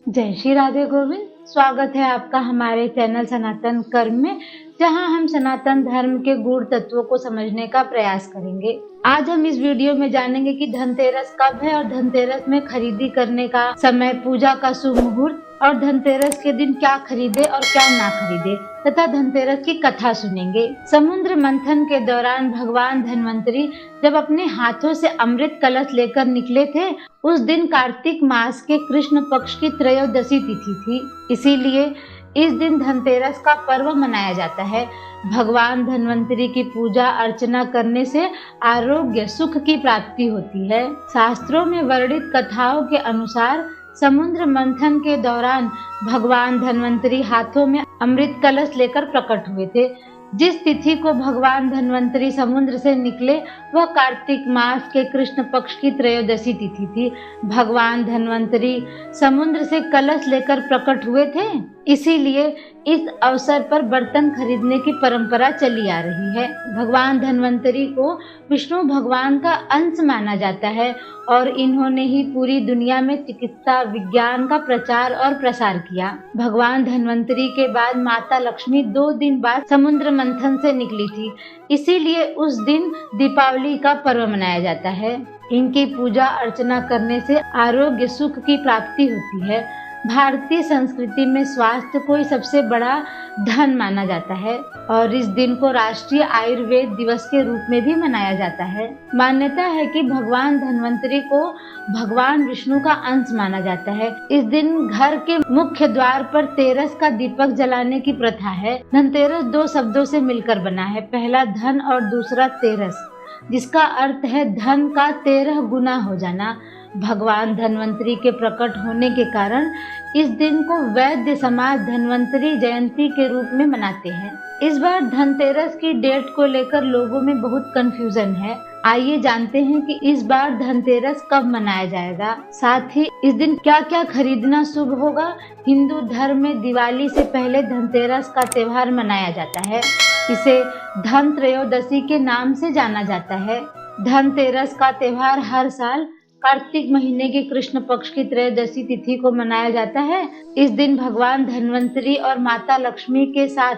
जय श्री राधे गोविंद। स्वागत है आपका हमारे चैनल सनातन कर्म में, जहां हम सनातन धर्म के गूढ़ तत्वों को समझने का प्रयास करेंगे। आज हम इस वीडियो में जानेंगे कि धनतेरस कब है और धनतेरस में खरीदी करने का समय, पूजा का शुभ मुहूर्त और धनतेरस के दिन क्या खरीदे और क्या ना खरीदे तथा धनतेरस की कथा सुनेंगे। समुद्र मंथन के दौरान भगवान धन्वंतरी जब अपने हाथों से अमृत कलश लेकर निकले थे, उस दिन कार्तिक मास के कृष्ण पक्ष की त्रयोदशी तिथि थी। इसीलिए इस दिन धनतेरस का पर्व मनाया जाता है। भगवान धन्वंतरी की पूजा अर्चना करने से आरोग्य सुख की प्राप्ति होती है। शास्त्रों में वर्णित कथाओं के अनुसार समुद्र मंथन के दौरान भगवान धन्वंतरी हाथों में अमृत कलश लेकर प्रकट हुए थे। जिस तिथि को भगवान धन्वंतरी समुद्र से निकले वह कार्तिक मास के कृष्ण पक्ष की त्रयोदशी तिथि थी। भगवान धन्वंतरी समुद्र से कलश लेकर प्रकट हुए थे, इसीलिए इस अवसर पर बर्तन खरीदने की परंपरा चली आ रही है। भगवान धन्वंतरी को विष्णु भगवान का अंश माना जाता है और इन्होंने ही पूरी दुनिया में चिकित्सा विज्ञान का प्रचार और प्रसार किया। भगवान धन्वंतरी के बाद माता लक्ष्मी 2 दिन बाद समुद्र मंथन से निकली थी, इसीलिए उस दिन दीपावली का पर्व मनाया जाता है। इनकी पूजा अर्चना करने से आरोग्य सुख की प्राप्ति होती है। भारतीय संस्कृति में स्वास्थ्य को ही सबसे बड़ा धन माना जाता है और इस दिन को राष्ट्रीय आयुर्वेद दिवस के रूप में भी मनाया जाता है। मान्यता है कि भगवान धन्वंतरी को भगवान विष्णु का अंश माना जाता है। इस दिन घर के मुख्य द्वार पर तेरस का दीपक जलाने की प्रथा है। धनतेरस 2 शब्दों से मिलकर बना है, पहला धन और दूसरा तेरस, जिसका अर्थ है धन का 13 गुना हो जाना। भगवान धन्वंतरी के प्रकट होने के कारण इस दिन को वैद्य समाज धन्वंतरी जयंती के रूप में मनाते हैं। इस बार धनतेरस की डेट को लेकर लोगों में बहुत कंफ्यूजन है। आइए जानते हैं कि इस बार धनतेरस कब मनाया जाएगा, साथ ही इस दिन क्या क्या खरीदना शुभ होगा। हिंदू धर्म में दिवाली से पहले धनतेरस का त्योहार मनाया जाता है। इसे धन त्रयोदशी के नाम से जाना जाता है। धनतेरस का त्योहार हर साल कार्तिक महीने के कृष्ण पक्ष की त्रयोदशी तिथि को मनाया जाता है। इस दिन भगवान धन्वंतरी और माता लक्ष्मी के साथ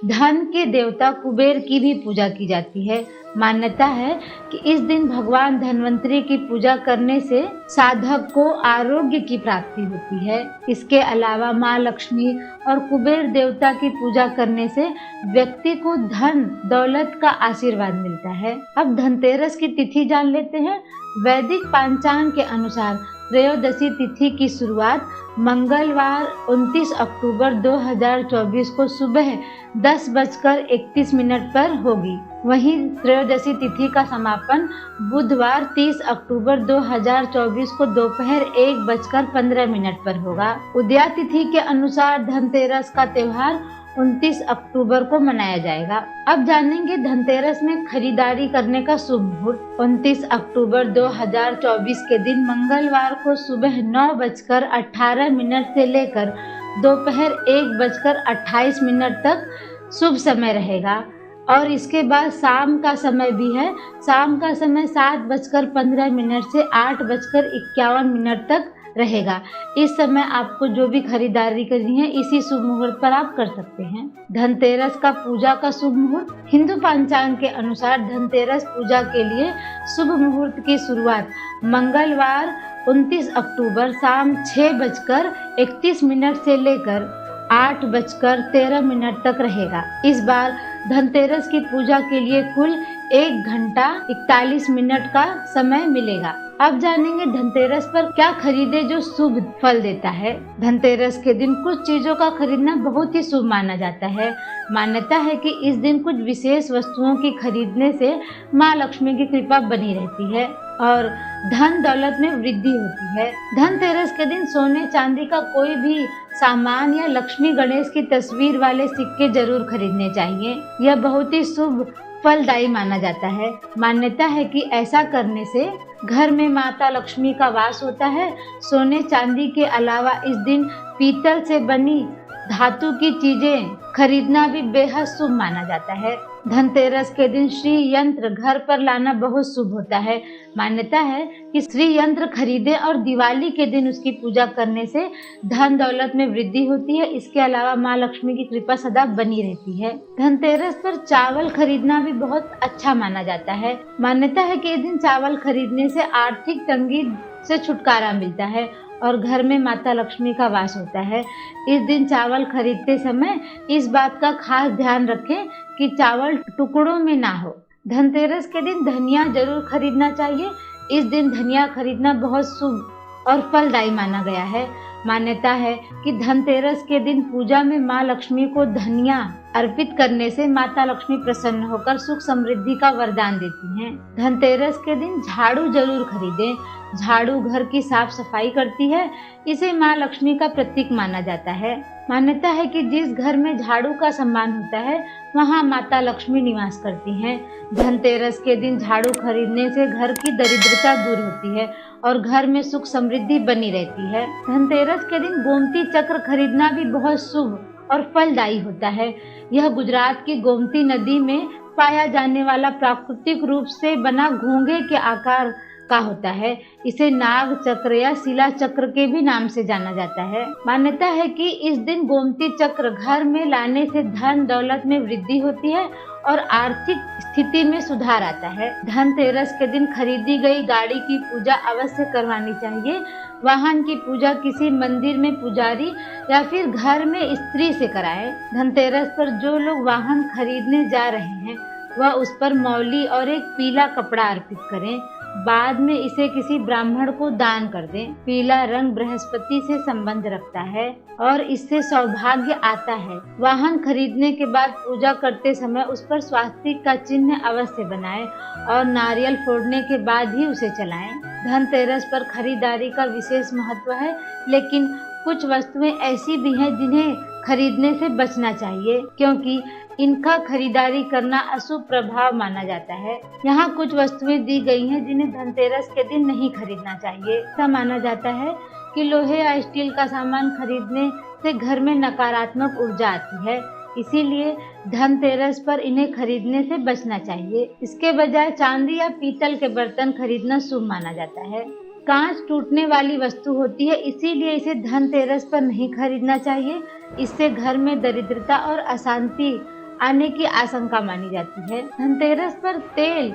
धन के देवता कुबेर की भी पूजा की जाती है। मान्यता है कि इस दिन भगवान धन्वंतरी की पूजा करने से साधक को आरोग्य की प्राप्ति होती है। इसके अलावा माँ लक्ष्मी और कुबेर देवता की पूजा करने से व्यक्ति को धन दौलत का आशीर्वाद मिलता है। अब धनतेरस की तिथि जान लेते हैं। वैदिक पंचांग के अनुसार त्रयोदशी तिथि की शुरुआत मंगलवार 29 अक्टूबर 2024 को सुबह 10:31 पर होगी। वहीं त्रयोदशी तिथि का समापन बुधवार 30 अक्टूबर 2024 को दोपहर 1:15 पर होगा। उदया तिथि के अनुसार धनतेरस का त्योहार 29 अक्टूबर को मनाया जाएगा। अब जानेंगे धनतेरस में खरीदारी करने का शुभ मुहूर्त। 29 अक्टूबर 2024 के दिन मंगलवार को सुबह 9:18 से लेकर दोपहर 1:28 तक शुभ समय रहेगा और इसके बाद शाम का समय भी है। शाम का समय 7:15 से 8:51 तक रहेगा। इस समय आपको जो भी खरीदारी करनी है इसी शुभ मुहूर्त पर आप कर सकते हैं। धनतेरस का पूजा का शुभ मुहूर्त। हिंदू पंचांग के अनुसार धनतेरस पूजा के लिए शुभ मुहूर्त की शुरुआत मंगलवार 29 अक्टूबर शाम 6:31 से लेकर 8:13 तक रहेगा। इस बार धनतेरस की पूजा के लिए कुल 1 घंटा 41 मिनट का समय मिलेगा। अब जानेंगे धनतेरस पर क्या खरीदे जो शुभ फल देता है। धनतेरस के दिन कुछ चीजों का खरीदना बहुत ही शुभ माना जाता है। मान्यता है कि इस दिन कुछ विशेष वस्तुओं की खरीदने से माँ लक्ष्मी की कृपा बनी रहती है और धन दौलत में वृद्धि होती है। धनतेरस के दिन सोने चांदी का कोई भी सामान या लक्ष्मी गणेश की तस्वीर वाले सिक्के जरूर खरीदने चाहिए। यह बहुत ही शुभ फलदायी माना जाता है। मान्यता है कि ऐसा करने से घर में माता लक्ष्मी का वास होता है। सोने चांदी के अलावा इस दिन पीतल से बनी धातु की चीजें खरीदना भी बेहद शुभ माना जाता है। धनतेरस के दिन श्री यंत्र घर पर लाना बहुत शुभ होता है। मान्यता है कि श्री यंत्र खरीदे और दिवाली के दिन उसकी पूजा करने से धन दौलत में वृद्धि होती है। इसके अलावा माँ लक्ष्मी की कृपा सदा बनी रहती है। धनतेरस पर चावल खरीदना भी बहुत अच्छा माना जाता है। मान्यता है कि इस दिन चावल खरीदने से आर्थिक तंगी से छुटकारा मिलता है और घर में माता लक्ष्मी का वास होता है। इस दिन चावल खरीदते समय इस बात का खास ध्यान रखें कि चावल टुकड़ों में ना हो। धनतेरस के दिन धनिया जरूर खरीदना चाहिए। इस दिन धनिया खरीदना बहुत शुभ और फलदायी माना गया है। मान्यता है कि धनतेरस के दिन पूजा में माँ लक्ष्मी को धनिया अर्पित करने से माता लक्ष्मी प्रसन्न होकर सुख समृद्धि का वरदान देती हैं। धनतेरस के दिन झाड़ू जरूर खरीदें। झाड़ू घर की साफ सफाई करती है। इसे माँ लक्ष्मी का प्रतीक माना जाता है। मान्यता है कि जिस घर में झाड़ू का सम्मान होता है वहाँ माता लक्ष्मी निवास करती हैं। धनतेरस के दिन झाड़ू खरीदने से घर की दरिद्रता दूर होती है और घर में सुख समृद्धि बनी रहती है। धनतेरस के दिन गोमती चक्र खरीदना भी बहुत शुभ और फलदायी होता है। यह गुजरात की गोमती नदी में पाया जाने वाला प्राकृतिक रूप से बना घोंघे के आकार का होता है। इसे नाग चक्र या शिला चक्र के भी नाम से जाना जाता है। मान्यता है कि इस दिन गोमती चक्र घर में लाने से धन दौलत में वृद्धि होती है और आर्थिक स्थिति में सुधार आता है। धनतेरस के दिन खरीदी गई गाड़ी की पूजा अवश्य करवानी चाहिए। वाहन की पूजा किसी मंदिर में पुजारी या फिर घर में स्त्री से कराएं। धनतेरस पर जो लोग वाहन खरीदने जा रहे हैं वह उस पर मौली और एक पीला कपड़ा अर्पित करें। बाद में इसे किसी ब्राह्मण को दान कर दें। पीला रंग बृहस्पति से संबंध रखता है और इससे सौभाग्य आता है। वाहन खरीदने के बाद पूजा करते समय उस पर स्वास्तिक का चिन्ह अवश्य बनाएं और नारियल फोड़ने के बाद ही उसे चलाएं। धनतेरस पर खरीदारी का विशेष महत्व है, लेकिन कुछ वस्तुएं ऐसी भी हैं जिन्हें खरीदने से बचना चाहिए क्योंकि इनका खरीदारी करना अशुभ प्रभाव माना जाता है। यहाँ कुछ वस्तुएं दी गई हैं जिन्हें धनतेरस के दिन नहीं खरीदना चाहिए। ऐसा माना जाता है कि लोहे या स्टील का सामान खरीदने से घर में नकारात्मक ऊर्जा आती है, इसीलिए धनतेरस पर इन्हें खरीदने से बचना चाहिए। इसके बजाय चांदी या पीतल के बर्तन खरीदना शुभ माना जाता है। कांच टूटने वाली वस्तु होती है, इसीलिए इसे धनतेरस पर नहीं खरीदना चाहिए। इससे घर में दरिद्रता और अशांति आने की आशंका मानी जाती है। धनतेरस पर तेल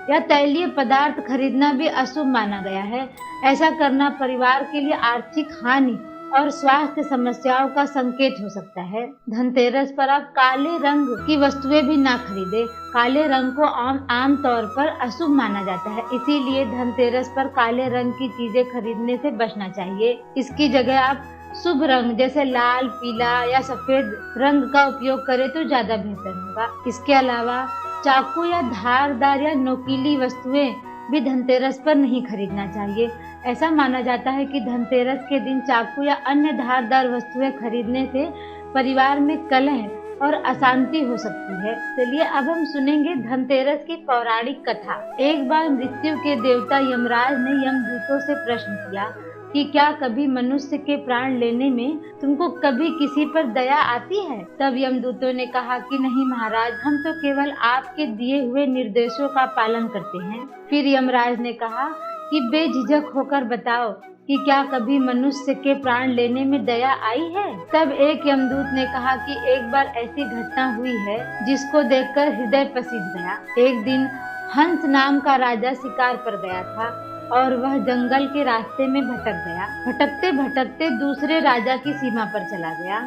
या तैलीय पदार्थ खरीदना भी अशुभ माना गया है। ऐसा करना परिवार के लिए आर्थिक हानि और स्वास्थ्य समस्याओं का संकेत हो सकता है। धनतेरस पर आप काले रंग की वस्तुएं भी ना खरीदें। काले रंग को आम तौर पर अशुभ माना जाता है, इसीलिए धनतेरस पर काले रंग की चीजें खरीदने से बचना चाहिए। इसकी जगह आप शुभ रंग जैसे लाल, पीला या सफेद रंग का उपयोग करें तो ज्यादा बेहतर होगा। इसके अलावा चाकू या धारदार या नोकीली वस्तुएं भी धनतेरस पर नहीं खरीदना चाहिए। ऐसा माना जाता है कि धनतेरस के दिन चाकू या अन्य धारदार वस्तुएं खरीदने से परिवार में कलह और अशांति हो सकती है। चलिए अब हम सुनेंगे धनतेरस की पौराणिक कथा। एक बार मृत्यु के देवता यमराज ने यमदूतों से प्रश्न किया कि क्या कभी मनुष्य के प्राण लेने में तुमको कभी किसी पर दया आती है? तब यमदूतों ने कहा कि नहीं महाराज, हम तो केवल आपके दिए हुए निर्देशों का पालन करते हैं। फिर यमराज ने कहा कि बेझिझक होकर बताओ कि क्या कभी मनुष्य के प्राण लेने में दया आई है? तब एक यमदूत ने कहा कि एक बार ऐसी घटना हुई है जिसको देखकर हृदय पसीज गया। एक दिन हंस नाम का राजा शिकार पर गया था और वह जंगल के रास्ते में भटक गया। भटकते भटकते दूसरे राजा की सीमा पर चला गया।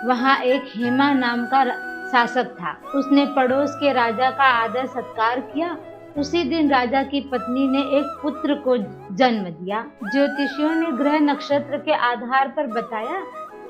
वहाँ एक हेमा नाम का शासक था। उसने पड़ोस के राजा का आदर सत्कार किया। उसी दिन राजा की पत्नी ने एक पुत्र को जन्म दिया। ज्योतिषियों ने ग्रह नक्षत्र के आधार पर बताया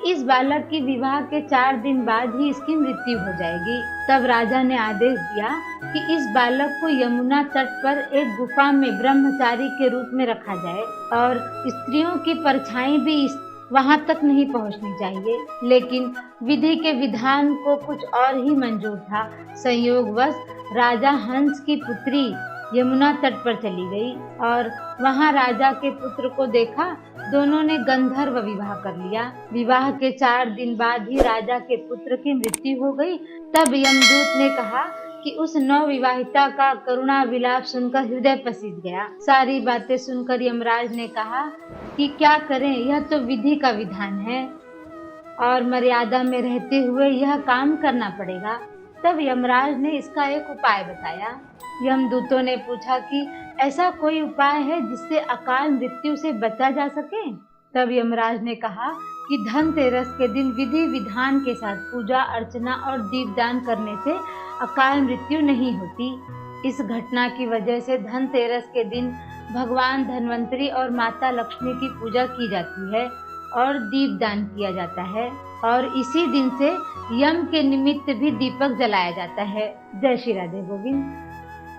इस बालक की विवाह के 4 दिन बाद ही इसकी मृत्यु हो जाएगी। तब राजा ने आदेश दिया कि इस बालक को यमुना तट पर एक गुफा में ब्रह्मचारी के रूप में रखा जाए और स्त्रियों की परछाई भी वहां तक नहीं पहुंचनी चाहिए। लेकिन विधि के विधान को कुछ और ही मंजूर था। संयोगवश राजा हंस की पुत्री यमुना तट पर चली गई और वहां राजा के पुत्र को देखा। दोनों ने गंधर्व विवाह कर लिया। विवाह के 4 दिन बाद ही राजा के पुत्र की मृत्यु हो गई। तब यमदूत ने कहा कि उस नवविवाहिता का करुणा विलाप सुनकर हृदय पसीज गया। सारी बातें सुनकर यमराज ने कहा कि क्या करें, यह तो विधि का विधान है और मर्यादा में रहते हुए यह काम करना पड़ेगा। तब यमराज ने इसका एक उपाय बताया। यमदूतों ने पूछा कि ऐसा कोई उपाय है जिससे अकाल मृत्यु से बचा जा सके? तब यमराज ने कहा कि धनतेरस के दिन विधि विधान के साथ पूजा अर्चना और दीपदान करने से अकाल मृत्यु नहीं होती। इस घटना की वजह से धनतेरस के दिन भगवान धन्वंतरी और माता लक्ष्मी की पूजा की जाती है और दीपदान किया जाता है और इसी दिन से यम के निमित्त भी दीपक जलाया जाता है। जय श्री राधे गोविंद।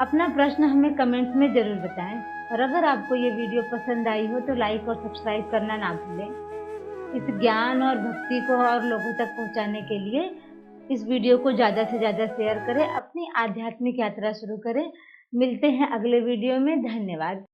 अपना प्रश्न हमें कमेंट में जरूर बताएं और अगर आपको ये वीडियो पसंद आई हो तो लाइक और सब्सक्राइब करना ना भूलें। इस ज्ञान और भक्ति को और लोगों तक पहुंचाने के लिए इस वीडियो को ज़्यादा से ज़्यादा शेयर करें, अपनी आध्यात्मिक यात्रा शुरू करें। मिलते हैं अगले वीडियो में। धन्यवाद।